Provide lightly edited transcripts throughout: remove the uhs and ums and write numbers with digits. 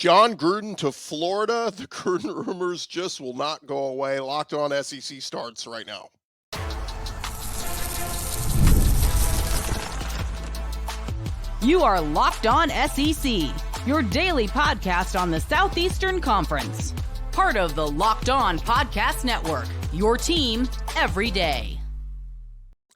Jon Gruden to Florida. The Gruden rumors just will not go away. Locked On SEC starts right now. You are Locked On SEC, your daily podcast on the Southeastern Conference. Part of the Locked On Podcast Network, your team every day.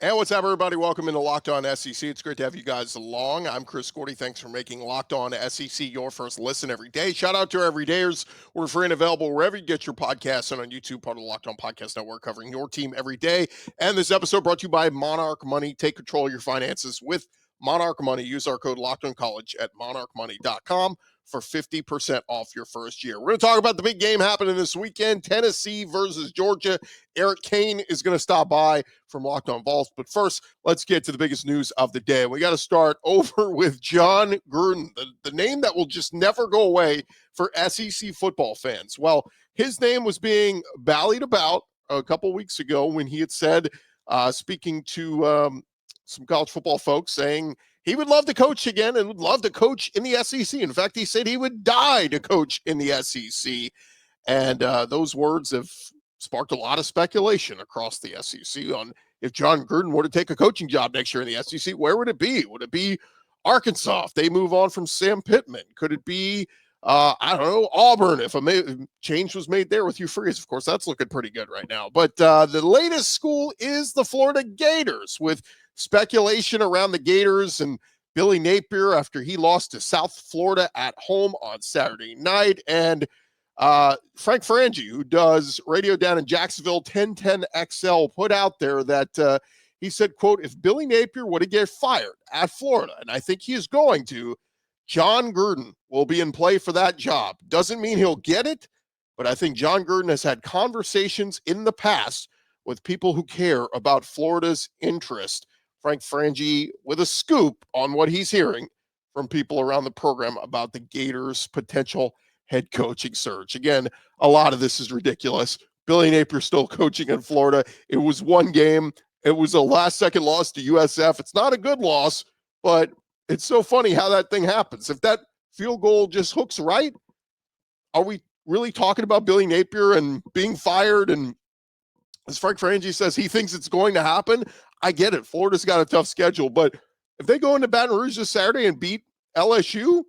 And what's up, everybody? Welcome into Locked On SEC. It's great to have you guys along. I'm Gordy. Thanks for making Locked On SEC your first listen every day. Shout out to our everydayers. We're free and available wherever you get your podcasts and on YouTube, part of the Locked On Podcast Network, covering your team every day. And this episode brought to you by Monarch Money. Take control of your finances with Monarch Money. Use our code LOCKEDONCollege at monarchmoney.com for 50% off your first year. We're going to talk about the big game happening this weekend, Tennessee versus Georgia. Eric Cain is going to stop by from Locked On Vols. But first, let's get to the biggest news of the day. We got to start over with Jon Gruden, the name that will just never go away for SEC football fans. Well, his name was being bandied about a couple weeks ago when he had said, speaking to some college football folks, saying he would love to coach again and would love to coach in the SEC. In fact, he said he would die to coach in the SEC. And those words have sparked a lot of speculation across the SEC on if Jon Gruden were to take a coaching job next year in the SEC, where would it be? Would it be Arkansas if they move on from Sam Pittman? Could it be, I don't know, Auburn if a change was made there with Hugh Freeze? Of course, that's looking pretty good right now. But the latest school is the Florida Gators, with speculation around the Gators and Billy Napier after he lost to South Florida at home on Saturday night. And Frank Frangie, who does radio down in Jacksonville, 1010XL, put out there that he said, quote, if Billy Napier were to get fired at Florida, and I think he is going to, Jon Gruden will be in play for that job. Doesn't mean he'll get it, but I think Jon Gruden has had conversations in the past with people who care about Florida's interest. Frank Frangie with a scoop on what he's hearing from people around the program about the Gators' potential head coaching search. Again, a lot of this is ridiculous. Billy Napier still coaching in Florida. It was one game. It was a last-second loss to USF. It's not a good loss, but it's so funny how that thing happens. If that field goal just hooks right, are we really talking about Billy Napier and being fired? And as Frank Frangie says, he thinks it's going to happen. I get it. Florida's got a tough schedule, but if they go into Baton Rouge this Saturday and beat LSU,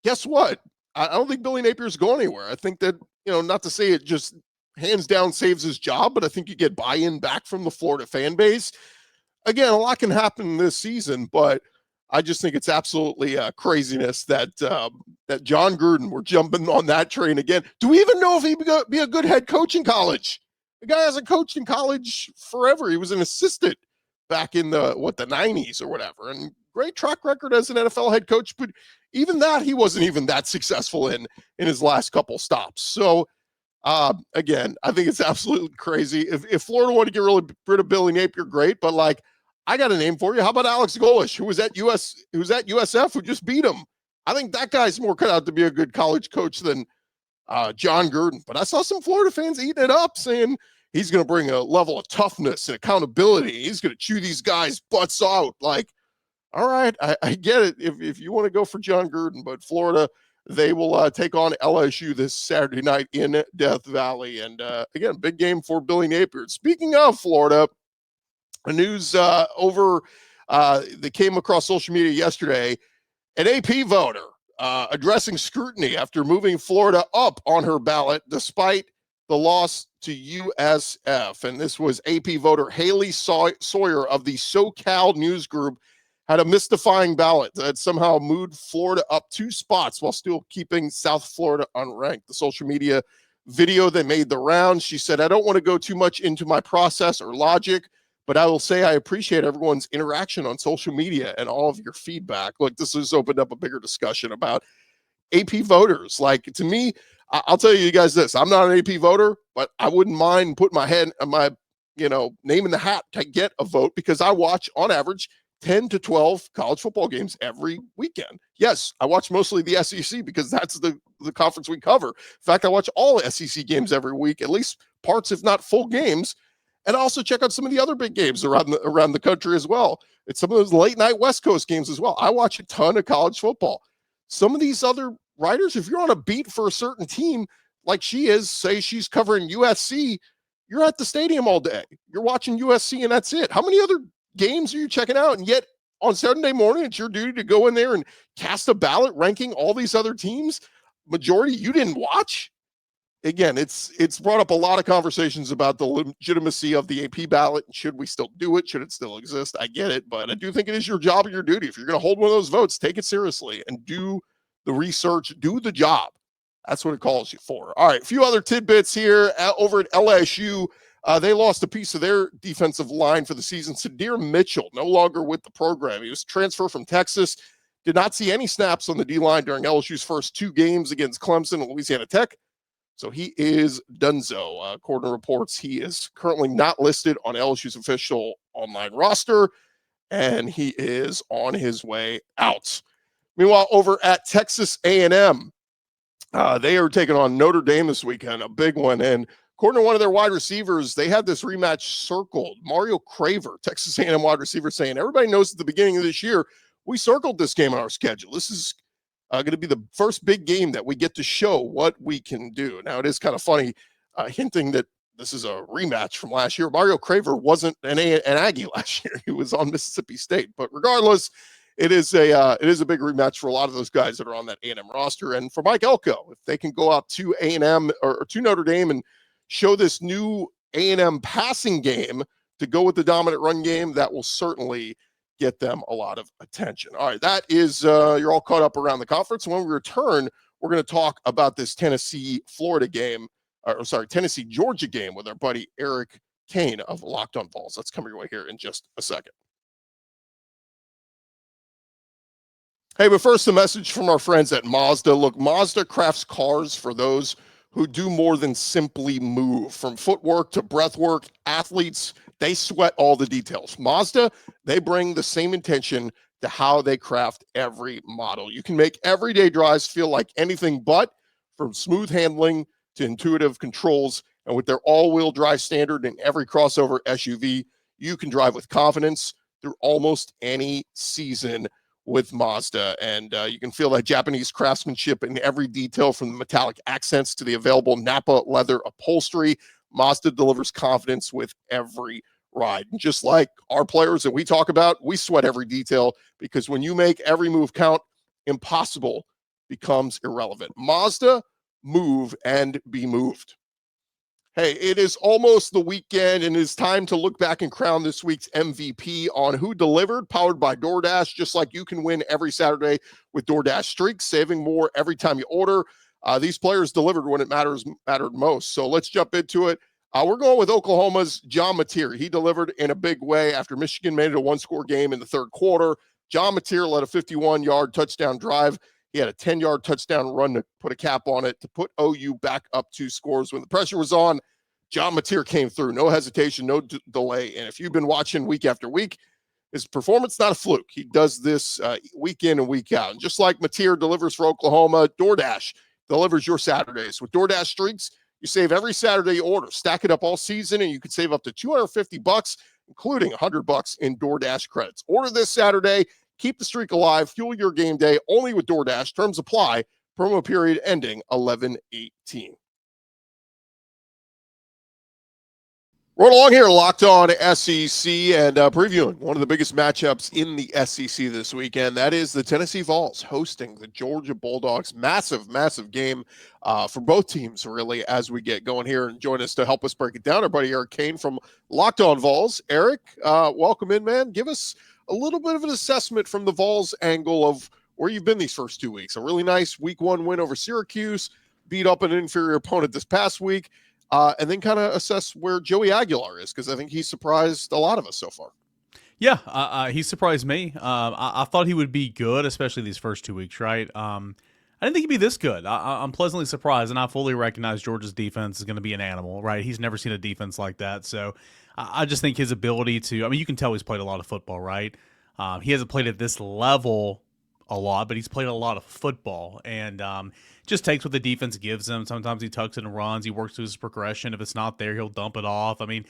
guess what? I don't think Billy Napier's going anywhere. I think that, not to say it just hands down saves his job, but I think you get buy-in back from the Florida fan base. Again, a lot can happen this season, but I just think it's absolutely craziness that that Jon Gruden, we're jumping on that train again. Do we even know if he'd be a good head coach in college? The guy hasn't coached in college forever. He was an assistant back in the 90s or whatever, and great track record as an NFL head coach, but even that he wasn't even that successful in his last couple stops. So again, I think it's absolutely crazy. If Florida wanted to get rid of Billy Napier, great, but like, I got a name for you. How about Alex Golesh, who was at USF, who just beat him? I think that guy's more cut out to be a good college coach than Jon Gruden. But I saw some Florida fans eating it up, saying he's going to bring a level of toughness and accountability. He's going to chew these guys' butts out. Like, all right, I get it if you want to go for Jon Gruden, but Florida, they will take on LSU this Saturday night in Death Valley. And again, big game for Billy Napier. Speaking of Florida, a news that came across social media yesterday, an AP voter addressing scrutiny after moving Florida up on her ballot despite the loss to USF. And this was AP voter Haley Sawyer of the SoCal News Group, had a mystifying ballot that somehow moved Florida up 2 spots while still keeping South Florida unranked. The social media video that made the rounds, she said, I don't want to go too much into my process or logic, but I will say I appreciate everyone's interaction on social media and all of your feedback. Look, this has opened up a bigger discussion about AP voters. Like, to me, I'll tell you guys this, I'm not an AP voter, but I wouldn't mind putting my name in the hat to get a vote, because I watch on average 10 to 12 college football games every weekend. Yes, I watch mostly the SEC because that's the conference we cover. In fact, I watch all SEC games every week, at least parts, if not full games. And I also check out some of the other big games around the country as well. It's some of those late night West Coast games as well. I watch a ton of college football. Some of these other writers, if you're on a beat for a certain team, like she is, say she's covering USC, you're at the stadium all day. You're watching USC and that's it. How many other games are you checking out? And yet on Saturday morning, it's your duty to go in there and cast a ballot ranking all these other teams. Majority you didn't watch. Again, it's brought up a lot of conversations about the legitimacy of the AP ballot. Should we still do it? Should it still exist? I get it, but I do think it is your job and your duty. If you're going to hold one of those votes, take it seriously and do the research, do the job. That's what it calls you for. All right, a few other tidbits here. Over at LSU, they lost a piece of their defensive line for the season. Sadir Mitchell, no longer with the program. He was transferred from Texas, did not see any snaps on the D-line during LSU's first 2 games against Clemson and Louisiana Tech. So he is donezo. According to reports, he is currently not listed on LSU's official online roster, and he is on his way out. Meanwhile, over at Texas A&M, they are taking on Notre Dame this weekend, a big one. And according to one of their wide receivers, they had this rematch circled. Mario Craver, Texas A&M wide receiver, saying, everybody knows at the beginning of this year, we circled this game on our schedule. This is going to be the first big game that we get to show what we can do. Now, it is kind of funny hinting that this is a rematch from last year. Mario Craver wasn't an Aggie last year. He was on Mississippi State. But regardless, it is a big rematch for a lot of those guys that are on that A&M roster. And for Mike Elko, if they can go out to A&M or to Notre Dame and show this new A&M passing game to go with the dominant run game, that will certainly get them a lot of attention. All right, that is, you're all caught up around the conference. When we return, we're going to talk about this Tennessee-Georgia game with our buddy Eric Cain of Locked on Vols. That's coming your way here in just a second. Hey, but first, a message from our friends at Mazda. Look, Mazda crafts cars for those who do more than simply move. From footwork to breath work, athletes, they sweat all the details. Mazda, they bring the same intention to how they craft every model. You can make everyday drives feel like anything but, from smooth handling to intuitive controls. And with their all-wheel drive standard in every crossover SUV, you can drive with confidence through almost any season with Mazda. And you can feel that Japanese craftsmanship in every detail, from the metallic accents to the available Napa leather upholstery. Mazda delivers confidence with every ride. And just like our players that we talk about, we sweat every detail, because when you make every move count, impossible becomes irrelevant. Mazda, move and be moved. Hey, it is almost the weekend, and it's time to look back and crown this week's MVP on Who Delivered, powered by DoorDash. Just like you can win every Saturday with DoorDash Streaks, saving more every time you order. These players delivered when it mattered most. So let's jump into it. We're going with Oklahoma's Jon Napier. He delivered in a big way after Michigan made it a one-score game in the third quarter. Jon Napier led a 51-yard touchdown drive. He had a 10-yard touchdown run to put a cap on it to put OU back up 2 scores. When the pressure was on, Jon Napier came through. No hesitation, no delay. And if you've been watching week after week, his performance, not a fluke. He does this week in and week out. And just like Napier delivers for Oklahoma, DoorDash delivers your Saturdays. With DoorDash Streaks, you save every Saturday you order. Stack it up all season, and you can save up to $250, including $100 in DoorDash credits. Order this Saturday. Keep the streak alive. Fuel your game day only with DoorDash. Terms apply. Promo period ending 11/18. Right along here, Locked On SEC, and previewing one of the biggest matchups in the SEC this weekend. That is the Tennessee Vols hosting the Georgia Bulldogs. Massive, massive game for both teams, really, as we get going here. And join us to help us break it down, our buddy Eric Cain from Locked On Vols. Eric, welcome in, man. Give us a little bit of an assessment from the Vols angle of where you've been these first 2 weeks. A really nice week 1 win over Syracuse, beat up an inferior opponent this past week. And then kind of assess where Joey Aguilar is, because I think he's surprised a lot of us so far. Yeah, he surprised me. I thought he would be good, especially these first 2 weeks, right? I didn't think he'd be this good. I'm pleasantly surprised, and I fully recognize Georgia's defense is going to be an animal, right? He's never seen a defense like that. So I just think his ability to – I mean, you can tell he's played a lot of football, right? He hasn't played at this level a lot, but he's played a lot of football, and just takes what the defense gives him. Sometimes he tucks it and runs. He works through his progression. If it's not there, he'll dump it off. I mean,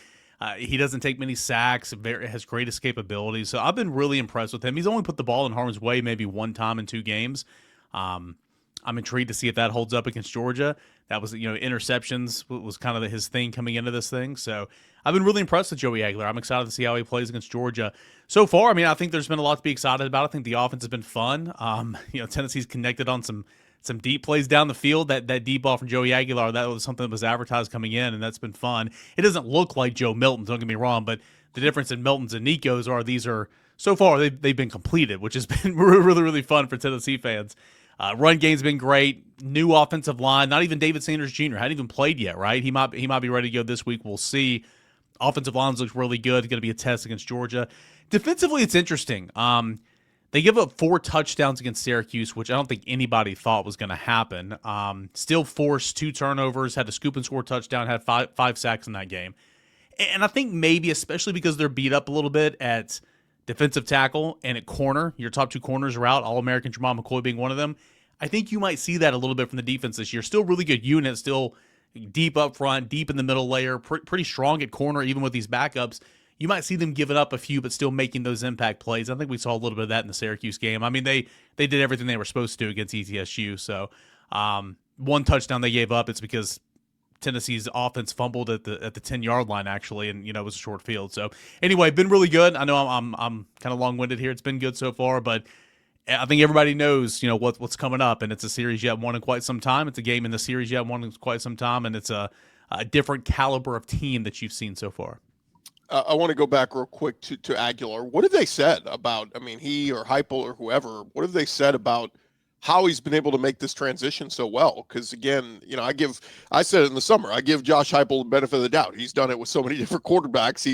he doesn't take many sacks. Has great escapability. So I've been really impressed with him. He's only put the ball in harm's way maybe one time in 2 games. I'm intrigued to see if that holds up against Georgia. That was, interceptions was kind of his thing coming into this thing. So I've been really impressed with Joey Aguilar. I'm excited to see how he plays against Georgia. So far, I mean, I think there's been a lot to be excited about. I think the offense has been fun. Tennessee's connected on some deep plays down the field. That deep ball from Joey Aguilar, that was something that was advertised coming in, and that's been fun. It doesn't look like Joe Milton's, don't get me wrong, but the difference in Milton's and Nico's are these are, so far, they've been completed, which has been really, really fun for Tennessee fans. Run game's been great. New offensive line. Not even David Sanders Jr. hadn't even played yet, right? He might be ready to go this week. We'll see. Offensive lines looks really good. It's going to be a test against Georgia. Defensively, it's interesting. They give up 4 touchdowns against Syracuse, which I don't think anybody thought was going to happen. Still forced 2 turnovers, had to scoop and score touchdown, had five sacks in that game. And I think maybe, especially because they're beat up a little bit at defensive tackle and at corner, your top 2 corners are out, All-American Jamal McCoy being one of them. I think you might see that a little bit from the defense this year. Still really good unit, still deep up front, deep in the middle layer, pretty strong at corner even with these backups. You might see them giving up a few but still making those impact plays. I think we saw a little bit of that in the Syracuse game. I mean, they did everything they were supposed to do against ETSU. So 1 touchdown they gave up, it's because Tennessee's offense fumbled at the 10-yard line, actually, and it was a short field. So anyway, been really good. I know I'm kind of long-winded here. It's been good so far, but I think everybody knows what's coming up, and it's a series you haven't won in quite some time. It's a game in the series you haven't won in quite some time, and it's a different caliber of team that you've seen so far. I want to go back real quick to Aguilar. What have they said about? I mean, he or Heupel or whoever. What have they said about how he's been able to make this transition so well? Because again, I said it in the summer, I give Josh Heupel the benefit of the doubt. He's done it with so many different quarterbacks.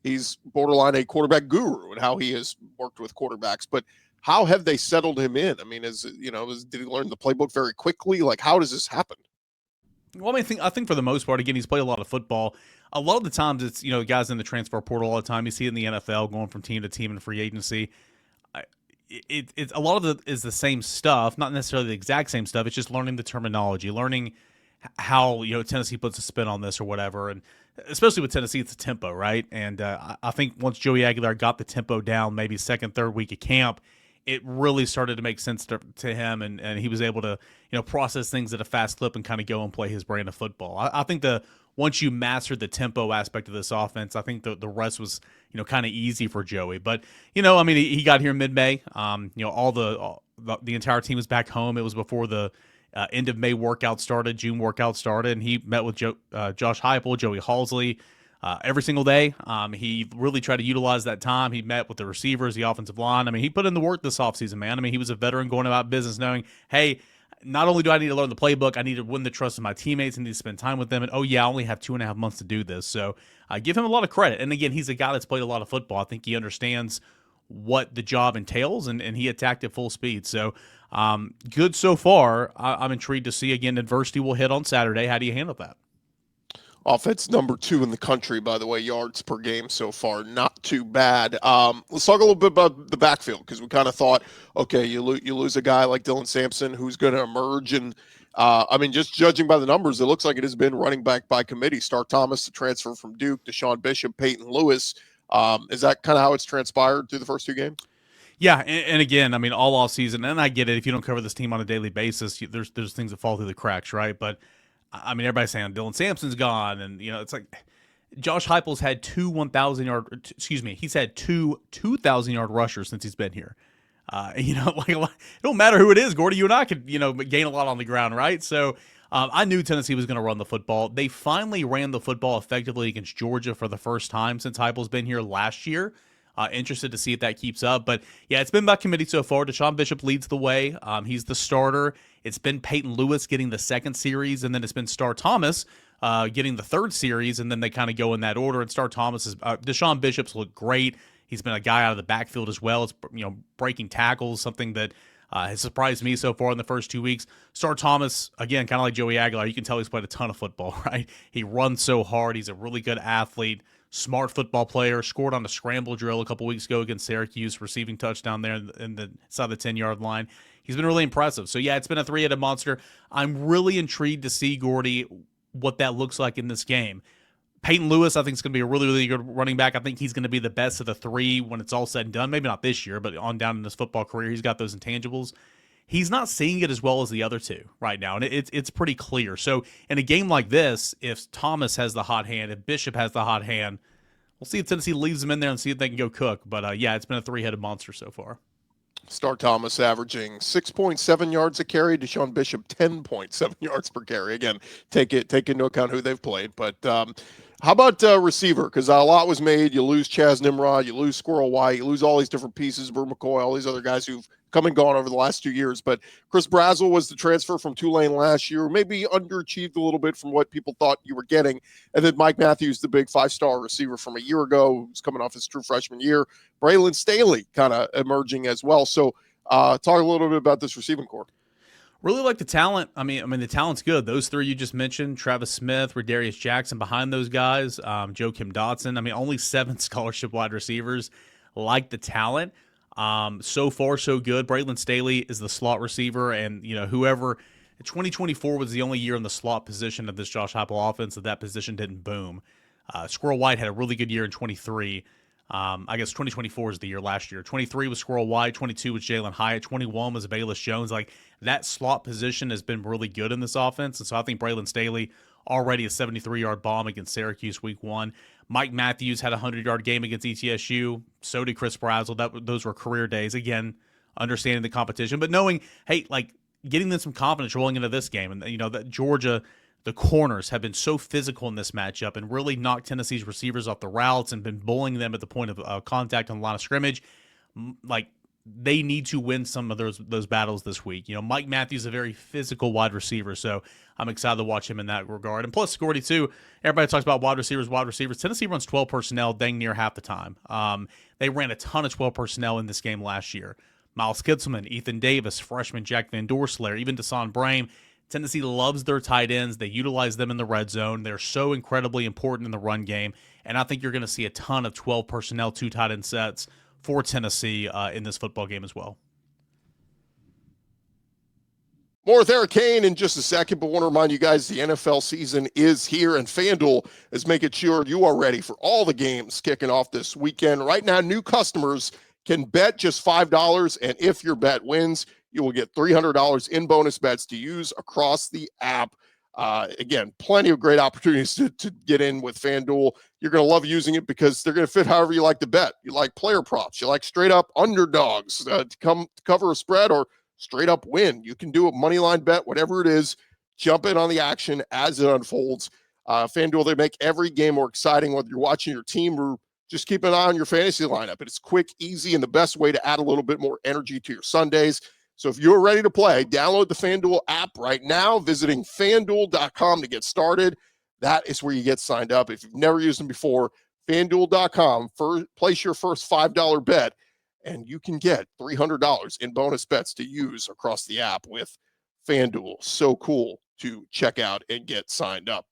He's borderline a quarterback guru and how he has worked with quarterbacks. But how have they settled him in? I mean, did he learn the playbook very quickly? Like, how does this happen? Well, I think for the most part, again, he's played a lot of football. A lot of the times it's, guys in the transfer portal all the time. You see it in the NFL going from team to team in free agency. It's a lot of it is the same stuff, not necessarily the exact same stuff. It's just learning the terminology, learning how Tennessee puts a spin on this or whatever. And especially with Tennessee, it's a tempo, right? And I think once Joey Aguilar got the tempo down, maybe second, third week of camp, it really started to make sense to him, and he was able to process things at a fast clip and kind of go and play his brand of football. I think once you mastered the tempo aspect of this offense, I think the rest was kind of easy for Joey. But he got here mid-May. All the entire team was back home. It was before the end of May workout started, June workout started, and he met with Josh Heupel, Joey Halsley. Every single day. He really tried to utilize that time. He met with the receivers, the offensive line. I mean, he put in the work this offseason, man. I mean, he was a veteran going about business knowing, hey, not only do I need to learn the playbook, I need to win the trust of my teammates and need to spend time with them. And, I only have 2.5 months to do this. So I give him a lot of credit. And, again, he's a guy that's played a lot of football. I think he understands what the job entails, and he attacked at full speed. So good so far. I'm intrigued to see, again, adversity will hit on Saturday. How do you handle that? Offense number 2 in the country, by the way, yards per game so far. Not too bad. Let's talk a little bit about the backfield, because we kind of thought, okay, you lose a guy like Dylan Sampson who's going to emerge. And, just judging by the numbers, it looks like it has been running back by committee. Star Thomas, the transfer from Duke, Deshaun Bishop, Peyton Lewis. Is that kind of how it's transpired through the first 2 games? Yeah, and again, all off season, and I get it. If you don't cover this team on a daily basis, there's things that fall through the cracks, right? But everybody's saying Dylan Sampson's gone, and it's like Josh Heupel's had 2 1,000-yard. Excuse me, he's had 2 2,000-yard rushers since he's been here. It don't matter who it is, Gordy. You and I could gain a lot on the ground, right? So I knew Tennessee was going to run the football. They finally ran the football effectively against Georgia for the first time since Heupel's been here last year. Interested to see if that keeps up. But, yeah, it's been by committee so far. Deshaun Bishop leads the way. He's the starter. It's been Peyton Lewis getting the 2nd series, and then it's been Star Thomas getting the 3rd series, and then they kind of go in that order. And Star Thomas Deshaun Bishop's looked great. He's been a guy out of the backfield as well. It's breaking tackles, something that has surprised me so far in the first 2 weeks. Star Thomas, again, kind of like Joey Aguilar, you can tell he's played a ton of football, right? He runs so hard. He's a really good athlete. Smart football player, scored on a scramble drill a couple weeks ago against Syracuse, receiving touchdown there in the side of the 10-yard line. He's been really impressive. So, yeah, it's been a 3-headed monster. I'm really intrigued to see, Gordy, what that looks like in this game. Peyton Lewis, I think, is going to be a really, really good running back. I think he's going to be the best of the 3 when it's all said and done. Maybe not this year, but on down in his football career, he's got those intangibles. he's not seeing it as well as the other two right now, and it's pretty clear. So in a game like this, if Thomas has the hot hand, if Bishop has the hot hand, we'll see if Tennessee leaves them in there and see if they can go cook. But yeah, it's been a three-headed monster so far. Star Thomas averaging 6.7 yards a carry. Deshaun Bishop 10.7 yards per carry. Again, take into account who they've played. But how about receiver? Because a lot was made. You lose Chaz Nimrod, you lose Squirrel White, you lose all these different pieces, Brew McCoy, all these other guys who've come and gone over the last 2 years. But Chris Brazzell was the transfer from Tulane last year, maybe underachieved a little bit from what people thought you were getting. And then Mike Matthews, the big 5-star receiver from a year ago, who's coming off his true freshman year. Braylon Staley kind of emerging as well. So talk a little bit about this receiving corps. Really like the talent. I mean, the talent's good. Those three you just mentioned, Travis Smith, Redarius Jackson behind those guys, Joe Kim Dotson. I mean, only 7 scholarship wide receivers. Like the talent. So far, so good. Braylon Staley is the slot receiver, and whoever 2024 was the only year in the slot position of this Josh Heupel offense that position didn't boom. Squirrel White had a really good year in 23. I guess 2024 is the year last year. 23 was Squirrel White, 22 was Jalen Hyatt, 21 was Bayless Jones. Like, that slot position has been really good in this offense, and so I think Braylon Staley already a 73-yard bomb against Syracuse week 1. Mike Matthews had a 100-yard game against ETSU. So did Chris Brazzell. Those were career days. Again, understanding the competition, but knowing, hey, like, getting them some confidence rolling into this game. And, that Georgia, the corners have been so physical in this matchup and really knocked Tennessee's receivers off the routes and been bullying them at the point of contact on the line of scrimmage. Like, they need to win some of those battles this week. Mike Matthews is a very physical wide receiver, so I'm excited to watch him in that regard. And plus, Gordy, too, everybody talks about wide receivers. Tennessee runs 12 personnel dang near half the time. They ran a ton of 12 personnel in this game last year. Miles Kitselman, Ethan Davis, freshman Jack Van Dorselaer, even Desan Brame. Tennessee loves their tight ends. They utilize them in the red zone. They're so incredibly important in the run game, and I think you're going to see a ton of 12 personnel, 2 tight end sets for Tennessee in this football game as well. More with Eric Cain in just a second, but want to remind you guys the NFL season is here, and FanDuel is making sure you are ready for all the games kicking off this weekend. Right now, new customers can bet just $5, and if your bet wins, you will get $300 in bonus bets to use across the app. Again, plenty of great opportunities to get in with FanDuel. You're going to love using it because they're going to fit however you like to bet. You like player props. You like straight up underdogs to cover a spread or straight up win. You can do a money line bet, whatever it is. Jump in on the action as it unfolds. FanDuel, they make every game more exciting, whether you're watching your team or just keep an eye on your fantasy lineup. It's quick, easy, and the best way to add a little bit more energy to your Sundays. So if you're ready to play, download the FanDuel app right now, visiting FanDuel.com to get started. That is where you get signed up. If you've never used them before, FanDuel.com, place your first $5 bet, and you can get $300 in bonus bets to use across the app with FanDuel. So cool to check out and get signed up.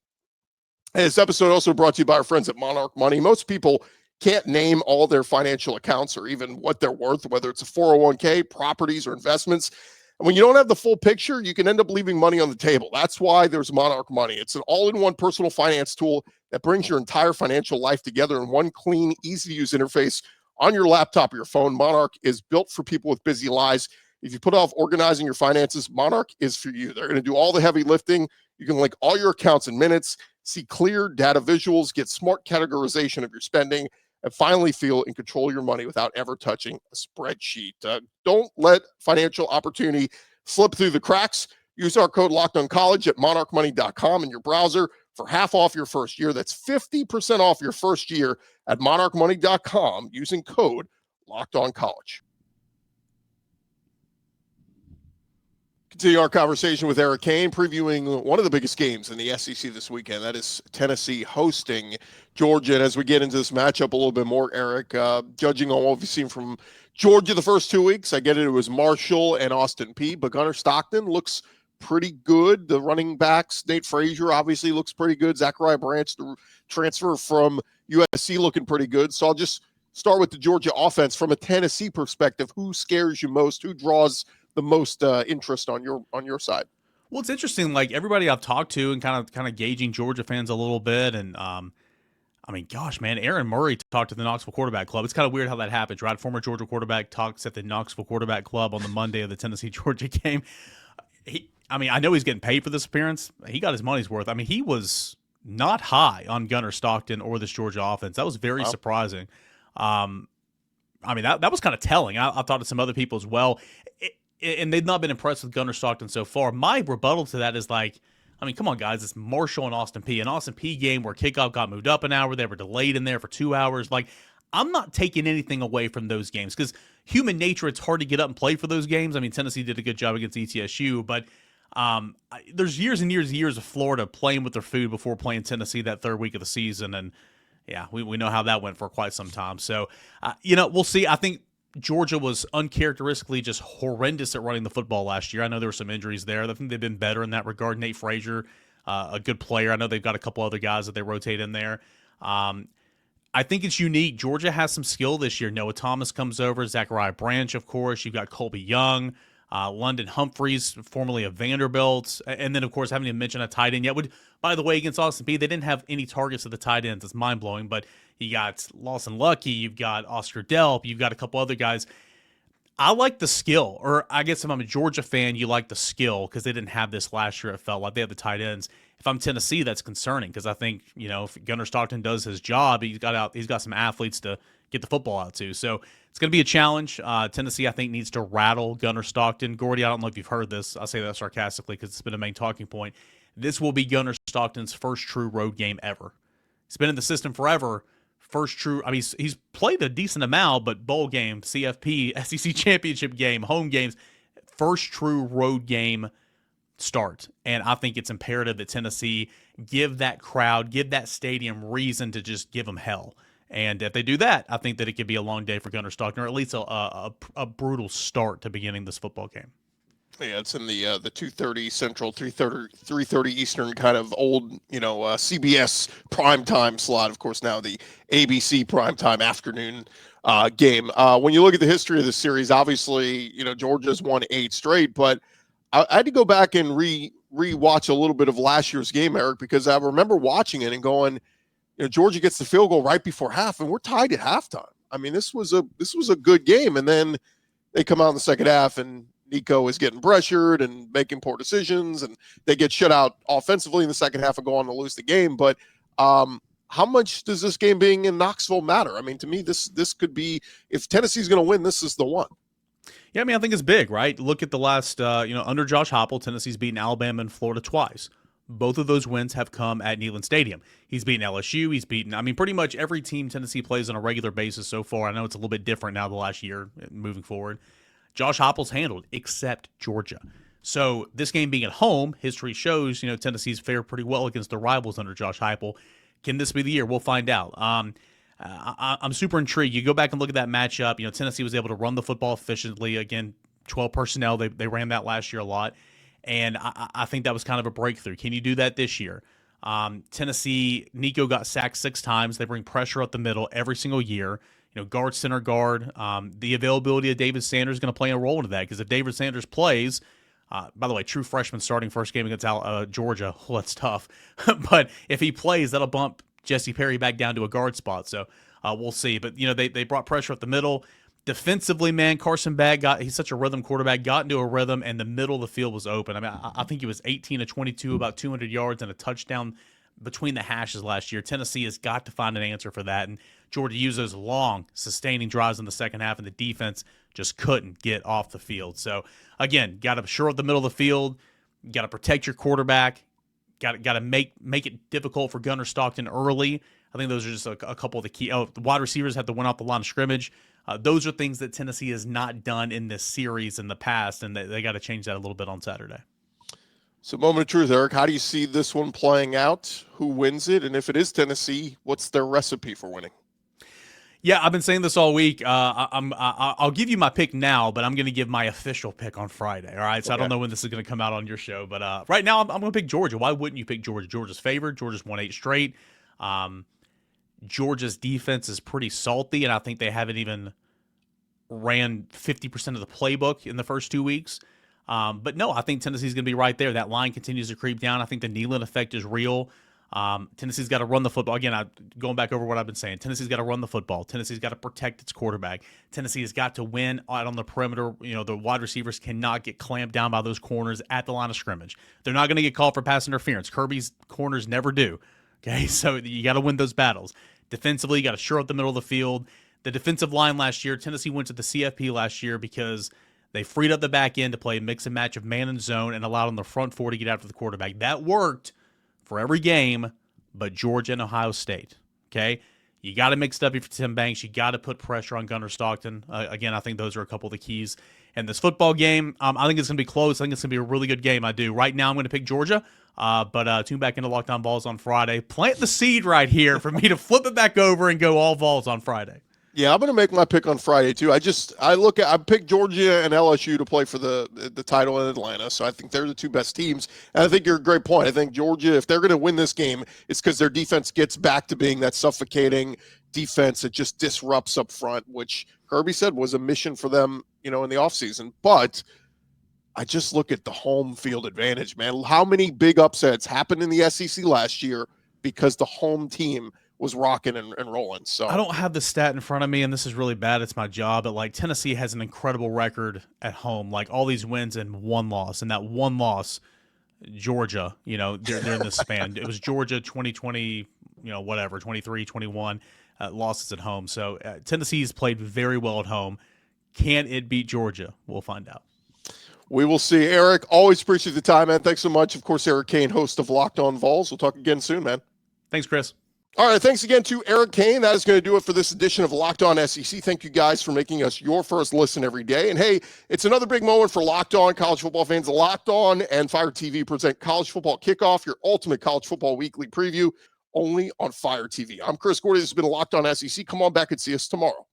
And this episode also brought to you by our friends at Monarch Money. Most people can't name all their financial accounts or even what they're worth, whether it's a 401k, properties, or investments. And when you don't have the full picture, you can end up leaving money on the table. That's why there's Monarch Money. It's an all-in-one personal finance tool that brings your entire financial life together in one clean, easy-to-use interface on your laptop or your phone. Monarch is built for people with busy lives. If you put off organizing your finances, Monarch is for you. They're going to do all the heavy lifting. You can link all your accounts in minutes, see clear data visuals, get smart categorization of your spending, and finally feel in control of your money without ever touching a spreadsheet. Don't let financial opportunity slip through the cracks. Use our code LOCKEDONCollege at monarchmoney.com in your browser for half off your first year. That's 50% off your first year at monarchmoney.com using code LOCKEDONCollege. Continue our conversation with Eric Cain, previewing one of the biggest games in the SEC this weekend. That is Tennessee hosting Georgia. And as we get into this matchup a little bit more, Eric, judging on what we've seen from Georgia the first 2 weeks, I get it was Marshall and Austin Peay, but Gunner Stockton looks pretty good. The running backs, Nate Frazier obviously looks pretty good. Zachariah Branch, the transfer from USC, looking pretty good. So I'll just start with the Georgia offense from a Tennessee perspective. Who scares you most? Who draws the most interest on your side? Well, it's interesting. Like, everybody I've talked to and kind of gauging Georgia fans a little bit, and I'm I mean, gosh, man, Aaron Murray talked to the Knoxville Quarterback Club. It's kind of weird how that happens, right? Former Georgia quarterback talks at the Knoxville Quarterback Club on the Monday of the Tennessee-Georgia game. I know he's getting paid for this appearance. He got his money's worth. I mean, he was not high on Gunner Stockton or this Georgia offense. That was very surprising. That was kind of telling. I thought of some other people as well. And they've not been impressed with Gunner Stockton so far. My rebuttal to that is come on, guys. It's Marshall and Austin Peay. An Austin Peay game where kickoff got moved up an hour. They were delayed in there for 2 hours. I'm not taking anything away from those games because human nature, it's hard to get up and play for those games. I mean, Tennessee did a good job against ETSU, but there's years and years and years of Florida playing with their food before playing Tennessee that third week of the season. And, yeah, we know how that went for quite some time. So, we'll see. I think Georgia was uncharacteristically just horrendous at running the football last year. I know there were some injuries there. I think they've been better in that regard. Nate Frazier, a good player. I know they've got a couple other guys that they rotate in there. I think it's unique. Georgia has some skill this year. Noah Thomas comes over. Zachariah Branch, of course. You've got Colby Young, London Humphreys, formerly of Vanderbilt. And then, of course, haven't even mentioned a tight end yet. By the way, against Austin Peay, they didn't have any targets of the tight ends. It's mind-blowing. But you got Lawson Lucky, you've got Oscar Delp, you've got a couple other guys. I like the skill, or I guess if I'm a Georgia fan, you like the skill because they didn't have this last year. It felt like they had the tight ends. If I'm Tennessee, that's concerning because I think, if Gunner Stockton does his job, he's got some athletes to get the football out to. So it's going to be a challenge. Tennessee, I think, needs to rattle Gunner Stockton. Gordy, I don't know if you've heard this. I say that sarcastically because it's been a main talking point. This will be Gunner Stockton's first true road game ever. He's been in the system forever. First true, he's played a decent amount, but bowl game, CFP, SEC championship game, home games, first true road game start. And I think it's imperative that Tennessee give that crowd, give that stadium reason to just give them hell. And if they do that, I think that it could be a long day for Gunner Stockton, or at least a brutal start to beginning this football game. Yeah, it's in the 2:30 Central, 3:30 Eastern kind of old, CBS primetime slot. Of course, now the ABC primetime afternoon game. When you look at the history of the series, obviously, Georgia's won 8 straight, but I had to go back and re-watch a little bit of last year's game, Eric, because I remember watching it and going, Georgia gets the field goal right before half, and we're tied at halftime. I mean, this was a good game, and then they come out in the second half and Nico is getting pressured and making poor decisions, and they get shut out offensively in the second half and go on to lose the game. But how much does this game being in Knoxville matter? I mean, to me, this could be, if Tennessee's going to win, this is the one. Yeah, I think it's big, right? Look at the last, under Josh Heupel, Tennessee's beaten Alabama and Florida twice. Both of those wins have come at Neyland Stadium. He's beaten LSU. He's beaten, pretty much every team Tennessee plays on a regular basis so far. I know it's a little bit different now the last year moving forward. Josh Heupel's handled, except Georgia. So this game being at home, history shows, Tennessee's fared pretty well against their rivals under Josh Heupel. Can this be the year? We'll find out. I'm super intrigued. You go back and look at that matchup. Tennessee was able to run the football efficiently. Again, 12 personnel. They ran that last year a lot. And I think that was kind of a breakthrough. Can you do that this year? Tennessee, Nico got sacked 6 times. They bring pressure up the middle every single year. Guard, center guard. The availability of David Sanders is going to play a role into that because if David Sanders plays, by the way, true freshman starting first game against Georgia, that's tough. But if he plays, that'll bump Jesse Perry back down to a guard spot. So we'll see. But, they brought pressure up the middle. Defensively, man, Carson Bagg he's such a rhythm quarterback, got into a rhythm, and the middle of the field was open. I think he was 18 of 22, about 200 yards and a touchdown between the hashes last year. Tennessee has got to find an answer for that. And Georgia used those long, sustaining drives in the second half, and the defense just couldn't get off the field. So, again, got to shore up the middle of the field, got to protect your quarterback, got to make it difficult for Gunner Stockton early. I think those are just a couple of the key. The wide receivers have to win off the line of scrimmage. Those are things that Tennessee has not done in this series in the past, and they got to change that a little bit on Saturday. So, moment of truth, Eric, how do you see this one playing out? Who wins it? And if it is Tennessee, what's their recipe for winning? Yeah, I've been saying this all week. I'll give you my pick now, but I'm going to give my official pick on Friday. All right, so okay. I don't know when this is going to come out on your show, but right now I'm going to pick Georgia. Why wouldn't you pick Georgia? Georgia's favored. Georgia's won 8 straight. Georgia's defense is pretty salty, and I think they haven't even ran 50% of the playbook in the first 2 weeks. But no, I think Tennessee's going to be right there. That line continues to creep down. I think the Neyland effect is real. Tennessee's got to run the football. Again, going back over what I've been saying. Tennessee's got to run the football. Tennessee's got to protect its quarterback. Tennessee has got to win out on the perimeter. The wide receivers cannot get clamped down by those corners at the line of scrimmage. They're not going to get called for pass interference. Kirby's corners never do. Okay, so you got to win those battles. Defensively, you got to shore up the middle of the field. The defensive line last year, Tennessee went to the CFP last year because they freed up the back end to play a mix and match of man and zone and allowed on the front four to get after the quarterback. That worked for every game but Georgia and Ohio State. Okay? You got to mix it up for Tim Banks. You got to put pressure on Gunner Stockton. Again, I think those are a couple of the keys. And this football game, I think it's going to be close. I think it's going to be a really good game. I do. Right now, I'm going to pick Georgia. But tune back into Locked On Vols on Friday. Plant the seed right here for me to flip it back over and go all Vols on Friday. Yeah, I'm going to make my pick on Friday too. I picked Georgia and LSU to play for the title in Atlanta, so I think they're the two best teams. And I think you're a great point. I think Georgia, if they're going to win this game, it's because their defense gets back to being that suffocating defense that just disrupts up front, which Kirby said was a mission for them, in the offseason. But I just look at the home field advantage, man. How many big upsets happened in the SEC last year because the home team was rocking and rolling. So I don't have the stat in front of me, and this is really bad. It's my job, but Tennessee has an incredible record at home, all these wins and one loss, and that one loss, Georgia, they're in this span. It was Georgia 2020, 23, 21 losses at home. So Tennessee's played very well at home. Can it beat Georgia? We'll find out. We will see. Eric, always appreciate the time, man. Thanks so much. Of course, Eric Cain, host of Locked On Vols. We'll talk again soon, man. Thanks, Chris. All right, thanks again to Eric Cain. That is going to do it for this edition of Locked On SEC. Thank you guys for making us your first listen every day. And hey, it's another big moment for Locked On college football fans. Locked On and Fire TV present College Football Kickoff, your ultimate college football weekly preview, only on Fire TV. I'm Chris Gordy. This has been Locked On SEC. Come on back and see us tomorrow.